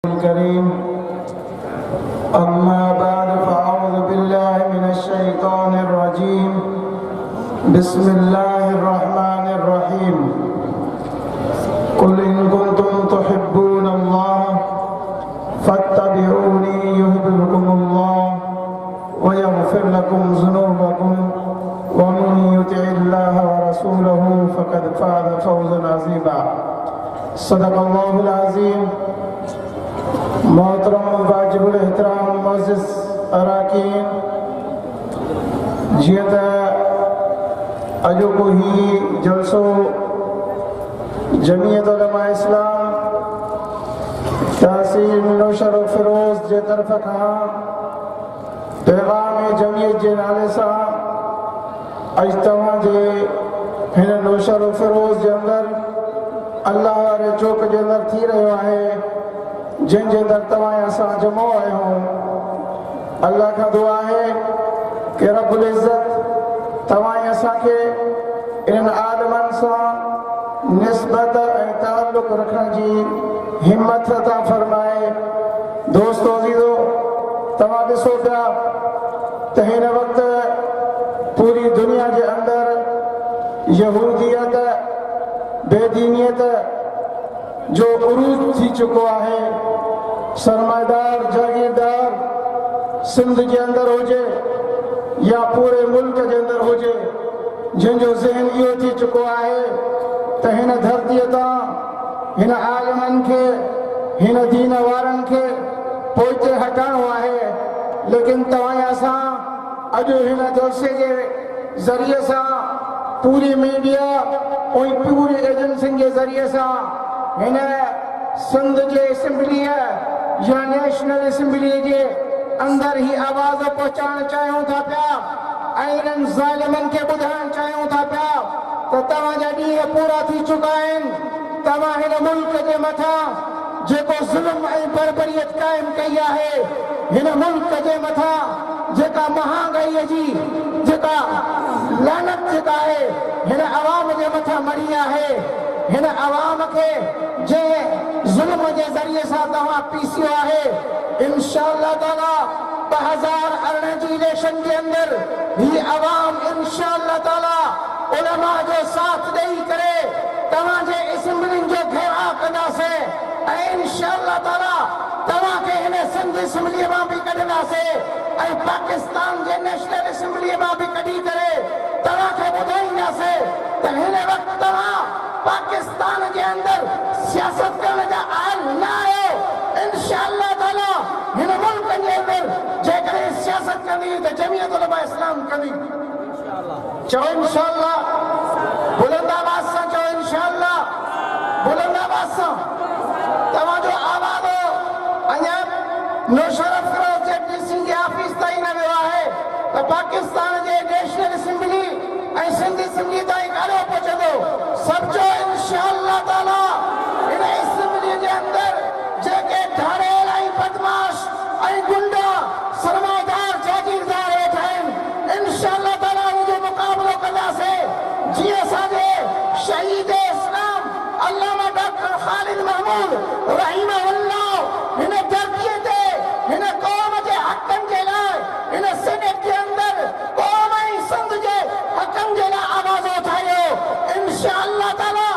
الكريم أما بعد فأعوذ بالله من الشيطان الرجيم بسم الله الرحمن الرحيم قل إن كنتم تحبون الله فاتبعوني يحببكم الله ويغفر لكم ذنوبكم ومن يطع الله ورسوله فقد فاز فوزا عظيما صدق الله العظيم मोहतरम वाजिबुल एहतराम मोअज़्ज़िज़ अराकीन जियं त अॼोको ही जलसो जमीयत उलमा इस्लाम तहसील नौशर फिरोज़ जे तरफ़ खां पैगाम जमीयत जे नाले सां अॼु तव्हां जे हिन नौशर फिरोज़ जे अंदरि अल्लाह वारे चौक जे अंदरि थी रहियो आहे जिनके अंदर तवाएं असां जमो आए हों अल्लाह का दुआ है कि रब्बुल इज़्ज़त तवाएं असां के इन आदमन सां निस्बत ऐं ताल्लुक़ रखण जी हिम्मत अता फरमाए। दोस्तो अज़ीज़ो तव्हां ॾिसो पिया त हिन वक़्तु पूरी दुनिया जे अंदरि यहूदियत बेदीनियत जो उरूज थी चुको है। सरमाएदार जागीरदार सिंध के अंदर होजे या पूरे मुल्क के अंदर होजे जिनजो ज़हन इहो थी चुको है त हिन धरतीअ तां हिन आलिमनि खे हिन दीन वारनि खे पोइते हटाइणो आहे। लेकिन तव्हां असां अॼु हिन जलसे जे ज़रिए सां पूरी मीडिया ऐं पूरी एजेंसियुनि जे ज़रिए सां हिन सिंध जे असेंबली या नेशनल असेंबली के अंदर ही आवाज पहुंचाण चाहियूं था पिया ऐं इन्हनि ज़ालिमनि खे ॿुधाइण चाहियूं था पिया त तव्हांजा ॾींहं पूरा थी चुका आहिनि। तव्हां हिन मुल्क जे मथां जेको ज़ुल्म ऐं बर्बरियत क़ाइमु कई आहे, हिन मुल्क जे मथां जेका महांगाईअ जी जेका लानत जेका आहे हिन अवाम जे मथां मरी आहे, हिन अवाम के जे जुल्म जे ज़रिए सां तव्हां पीसियो आहे। इंशाअल्लाह ताला 2018 जी इलेक्शन के अंदर ही अवाम इंशाअल्लाह ताला उलमा जो साथ ॾेई करे तव्हां जे असेंबलियुनि जो घेराव कंदासीं ऐं इंशाअल्लाह ताला तव्हां खे हिन सिंध असेंबलीअ मां बि कढंदासीं ऐं पाकिस्तान जे नेशनल असेंबलीअ मां बि कढी करे तव्हां खे ॿुधाईंदासीं त हिन वक़्तु तव्हां पाकिस्तान के अंदर सियासत करने का आयल न आयो। इंशाअल्लाह ताला हिन मुल्क के अंदर जेकर सियासत करनी तो जमीयत उलमा इस्लाम करनी। चो इंशाअल्लाह बुलंद आवाज से चो इंशाअल्लाह बुलंद आवाज से तव्हां जो आवाज़ अञा नौशर फिरोज़ जे डीसी के ऑफिस ताईं न वियो आहे त पाकिस्तान जे नेशनल असेंबली ऐं सिंध असेंबली ताईं काॾो पहुचंदो। समझो इंशाअल्लाह ताला इन असेंबली के अंदर जेके ढाड़ेल ऐं बदमाश ऐं गुंडा सरमाएदार जागीरदार वेठा आहिनि इंशाअल्लाह ताला उनजो मुक़ाबिलो कंदासीं। जीअं असांजे शहीद इस्लाम अल्लामा डॉक्टर ख़ालिद महमूद रहीमहुल्लाह हिन धरतीअ ते हिन क़ौम जे हक़नि जे लाइ हिन सेनेट जे अंदर क़ौम ऐं सिंध जे हक़नि जे लाइ आवाज़ उठायो। इंशाअल्लाह ताला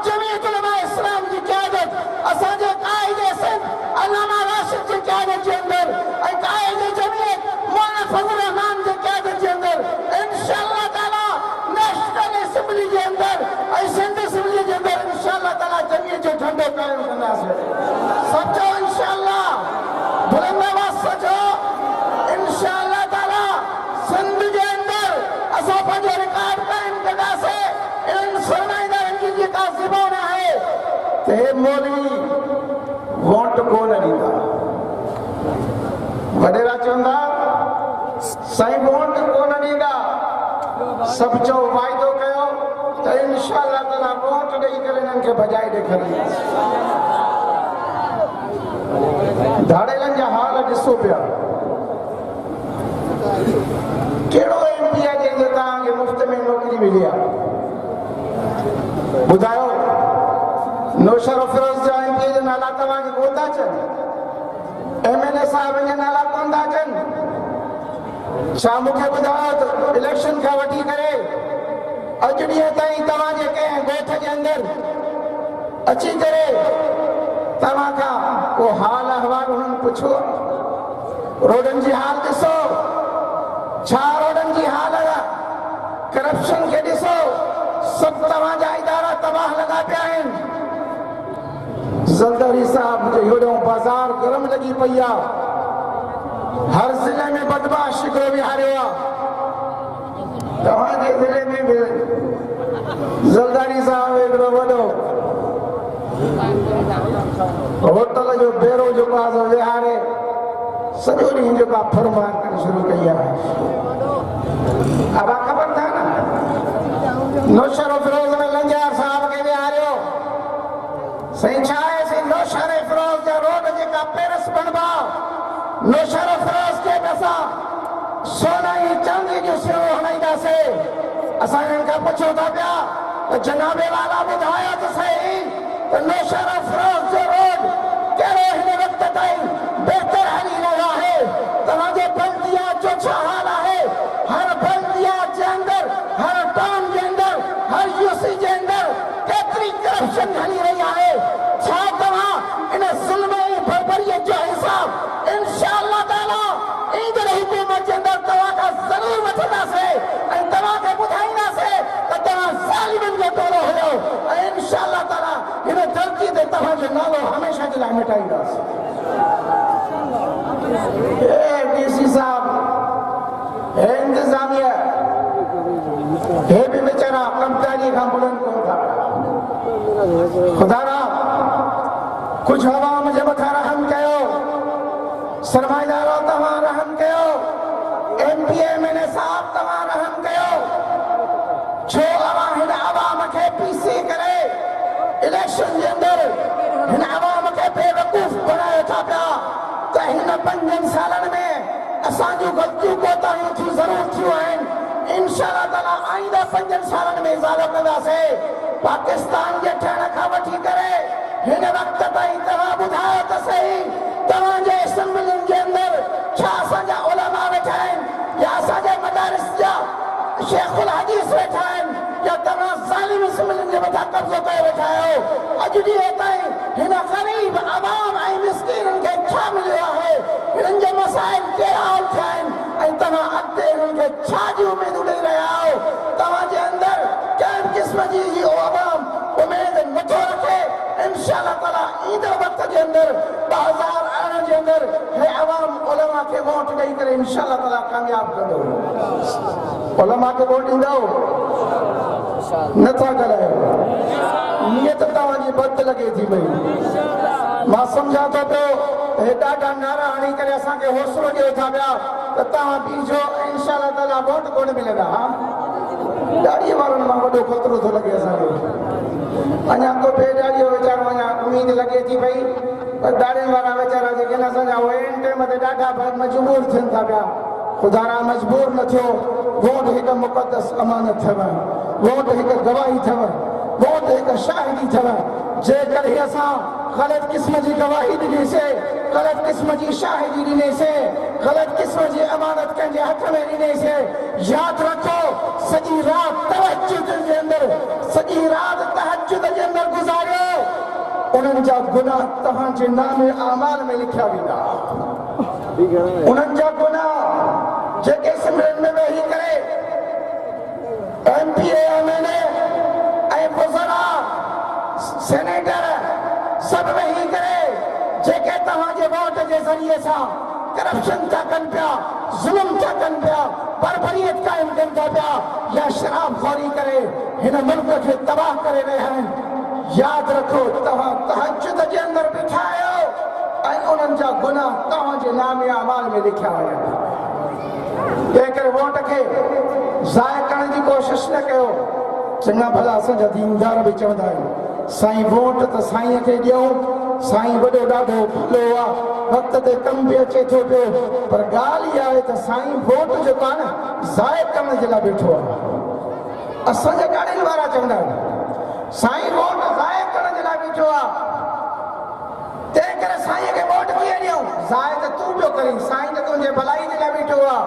जमीयत उलमा इस्लाम की क़यादत असांजे काइद सिंध अल्लामा राशिद जी क़यादत जे अंदर ऐं काइद जमीयत मौलाना फज़ल रहमान जी क़यादत जे अंदर इंशाअल्लाह ताला नेशनल असेंबली जे अंदर ऐं सिंध असेंबली जे अंदर इंशाअल्लाह ताला जमीयत जो झंडो क़ाइमु कंदासीं। सचो इंशाअल्लाह बुलंद आवाज़ से चओ इंशाअल्लाह ताला सिंध जे अंदर असां पंहिंजो रिकॉर्ड क़ाइमु कंदासीं। इन सरमाएदारनि जी जेका ज़बान आहे ते मौलवी वोट कोन ॾींदा। वॾेरा चवंदा साईं वोट कोन ॾींदा। सभु चओ वाइदो कयो त इंशाअल्लाह ताला वोट ॾेई करे इन्हनि खे भॼाए ॾेखारींदासीं। धाड़ेलनि जा हाल ॾिसो पिया। कहिड़ो एमपी आहे जंहिंखे तव्हांखे मुफ़्त में नौकरी मिली आहे? ॿुधायो। नौशर फिरोज़ जा एमपी जो नाला तव्हांखे कोन था अचनि? MLA साहब जे नाला कोन था अचनि छा मूंखे ॿुधायो त इलेक्शन खां वठी करे अॼु ॾींहं ताईं तव्हांजे कंहिं ॻोठ जे अंदरि अची करे तव्हां खां को हाल अहवाल हुननि पुछो रोडनि जी हाल ॾिसो छा रोडनि जी हाल आहे करप्शन खे ॾिसो सभु तव्हांजा इदारा तबाह लॻा पिया आहिनि ज़रदारी साहब जो हेॾो बाज़ार गरम लॻी पई आहे हर ज़िले में बदमाश हिकिड़ो विहारियो आहे तव्हांजे ज़िले में बि ज़रदारी साहब हिकिड़ो वॾो होटल जो बेरो जेको आहे विहारे सॼो ॾींहुं जेका फरमार करणु शुरू कई आहे अब ख़बर था न नौशर फिरोज में लंजार साहब खे विहारियो सही छा आहे साईं नौशर फिरोज जा रोड जेका पेरिस बनबा नौशर फिरोज खे असां सोना ऐं चांदी जूं सिरूं हणाईंदासीं असां हिननि खां पुछूं था पिया त जनाबे वाला ॿुधायो त सही त नौशर फिरोज जो रोड कहिड़ो हिन वक़्त ताईं बहितर हली रहियो आहे तव्हांजे बल्दिया जो छा हाल आहे हर बल्दिया जे अंदरि हर टाउन जे अंदरि हर यूसी जे अंदरि केतिरी करप्शन हली रही आहे छा तव्हां इन ज़ुल्म ऐं बर्बरीअ जो हिसाब इंशाअल्लाह ताला ईंदड़ हुकूमत जे अंदरि तव्हां खां ज़रूर वठंदासीं ऐं तव्हांखे ॿुधाईंदासीं त तव्हां ज़ालिमनि जो टोलो हुयो ऐं इंशाअल्लाह ताला हिन धरती ते तव्हांजो नालो हमेशह जे लाइ मिटाईंदासीं डीसी साहब इंतजामिया हे भी बेचारा कमतारी खां बुलंद कोन था खुदा कुछ अवाम जे मथां रहम कयो सरमाईदारो तव्हां रहम कयो MP MLA साहब तव्हां रहम कयो छो हिन अवाम खे पीसे करे इलेक्शन जे अंदरि हिन अवाम खे बेवकूफ़ बणायो था पिया त हिन 5 सालनि में असांजूं ग़लतियूं कोताहियूं थियूं ज़रूर थियूं आहिनि इंशाअल्लाह ताला आईंदा 5 सालनि में इज़ारो कंदासीं पाकिस्तान जे ठहण खां वठी करे हिन वक़्त ताईं तव्हां ॿुधायो त सही तव्हांजे असेंबलियुनि जे अंदरि छा असांजा उलमा वेठा आहिनि या असांजे मदारिस जा शेखुल हदीस वेठा आहिनि या तव्हां ज़ालिम असेंबलियुनि जे मथां कब्ज़ो करे वेठा आहियो अॼु ॾींहं ताईं हिन ग़रीब अवाम ऐं मिस्कीननि खे छा मिलियो आहे हिननि जे मसाइल कहिड़ा हल थिया आहिनि ऐं तव्हां अॻिते हिननि खे छा जी उमेदूं ॾेई रहिया आहियो तव्हांजे अंदरि कंहिं क़िस्म जी अवाम उमेद नथो रखे इंशाअल्लाह ताला ईंदड़ वक़्त जे अंदरि 2018 जे अंदरि हे अवाम उलमा खे वोट ॾेई करे इंशाअल्लाह ताला कामयाब कंदो उलमा खे वोट ॾींदो नथा ॻाल्हायो नियत तव्हांजी बद लॻे थी पई मां सम्झां थो पियो हे ॾाढा नारा हणी करे असांखे हौसलो ॾियो था पिया त तव्हां बीठो इंशाअल्लाह ताला वोट कोन मिलंदा ॾाढी वारनि मां वॾो ख़तरो थो लॻे असांखे अञा को बेॾाड़ीअ वीचारो अञा उमेद लॻे थी पई पर ॾाढे वारा वीचारा जेके न असांजा एन टाइम ते ॾाढा मजबूर थियनि था पिया खुदारा मजबूर न थियो वोट हिकु मुक़दस अमानत अथव वोट हिकु गवाही अथव वोट हिकु शाहिदी अथव जेकर असां ग़लत क़िस्म जी गवाही ॾिनीसीं ग़लत क़िस्म जी शाहिदी ॾिनीसीं ग़लत क़िस्म जी अमानत कंहिंजे हथ में ॾिनीसीं यादि रखो सॼी राति तहज्जुद जे अंदरि सॼी राति तहज्जुद जे अंदरि गुज़ारियो उन्हनि जा गुनाह तव्हांजे नामे आमाल में लिखिया वेंदा उन्हनि जा गुनाह जेके सिमरन में वेही करे MP MLA ऐं वज़रा सेनेटर सभु वेही करे जेके तव्हांजे वोट जे ज़रिए सां करप्शन था कनि पिया ज़ुल्म था कनि पिया बर्बरियत क़ाइमु कनि था पिया या शराब खोरी करे हिन मुल्क खे तबाह करे रहिया आहिनि यादि रखो तव्हां तहज्जुद जे अंदरि बीठा आहियो ऐं उन्हनि जा गुनाह तव्हांजे नामे अमाल में लिखिया वञनि तंहिं करे वोट खे ज़ाय करण जी कोशिशि न कयो चङा भला असांजा दीनदार बि चवंदा आहिनि साईं वोट त साईं खे ॾियूं साईं वॾो ॾाढो भलो आहे वक़्त ते कम बि अचे थो पियो पर ॻाल्हि इहा आहे त साईं वोट जेको आहे न ज़ाय करण जे लाइ बीठो आहे असांजा ॻाढ़नि वारा चवंदा आहिनि साईं वोट ज़ाय करण जे लाइ बीठो आहे तंहिं करे साईं खे वोट कीअं ॾियूं ज़ाय तूं पियो करीं साईं त तुंहिंजे भलाई जे लाइ बीठो आहे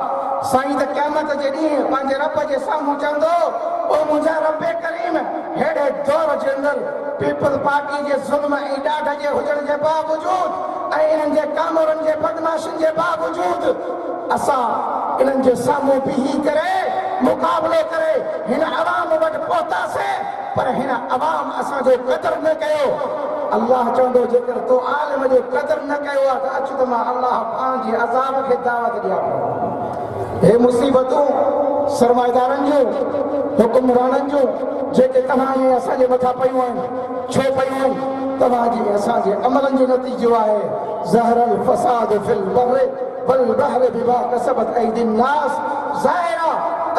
साईं त क़यामत जे ॾींहुं पंहिंजे रब जे साम्हूं चवंदो ओ मुंहिंजा रबे करीम हेड़े दौर जे अंदरि पीपल पार्टी जे ज़ुल्म ऐं ॾाढ जे हुजण जे बावजूद ऐं इन्हनि जे कानूननि जे बदमाशियुनि जे बावजूद असां इन्हनि जे साम्हूं बीही करे मुक़ाबलो करे हिन अवाम वटि पहुतासीं पर हिन अवाम असांजो क़दुरु न कयो अल्लाह चवंदो जेकर तो आलिम जो क़दुरु न कयो आहे त अच त मां अल्लाह पंहिंजे अज़ाब खे दावत ॾियां हे मुसीबतूं सरमाएदारनि जूं हुकुमराननि जूं जेके तव्हां ऐं असांजे मथां पयूं आहिनि छो पयूं आहिनि तव्हांजे असांजे अमलनि जो नतीजो आहे ज़हरल फ़साद फिल बर्र वल बहर बिमा कसबत ऐदिन नास ज़ाहिरा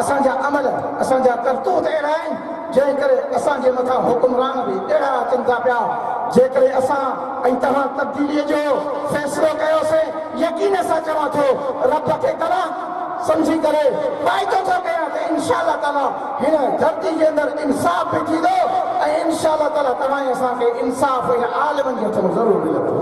असांजा अमल असांजा करतूत अहिड़ा आहिनि जंहिं करे असांजे मथां हुकुमरान बि अहिड़ा अचनि था पिया जेकॾहिं असां ऐं तव्हां तब्दीलीअ जो फ़ैसिलो कयोसीं यकीन सां चवां थो रब खे तव्हां समझी करे वाइदो थो कयां त इंशा अल्लाह ताला हिन धरती जे अंदरि इंसाफ़ बि थींदो ऐं इंशा अल्लाह ताला तव्हां असांखे इंसाफ़ हिन आलिमनि जे हथ में ज़रूरु मिलंदो।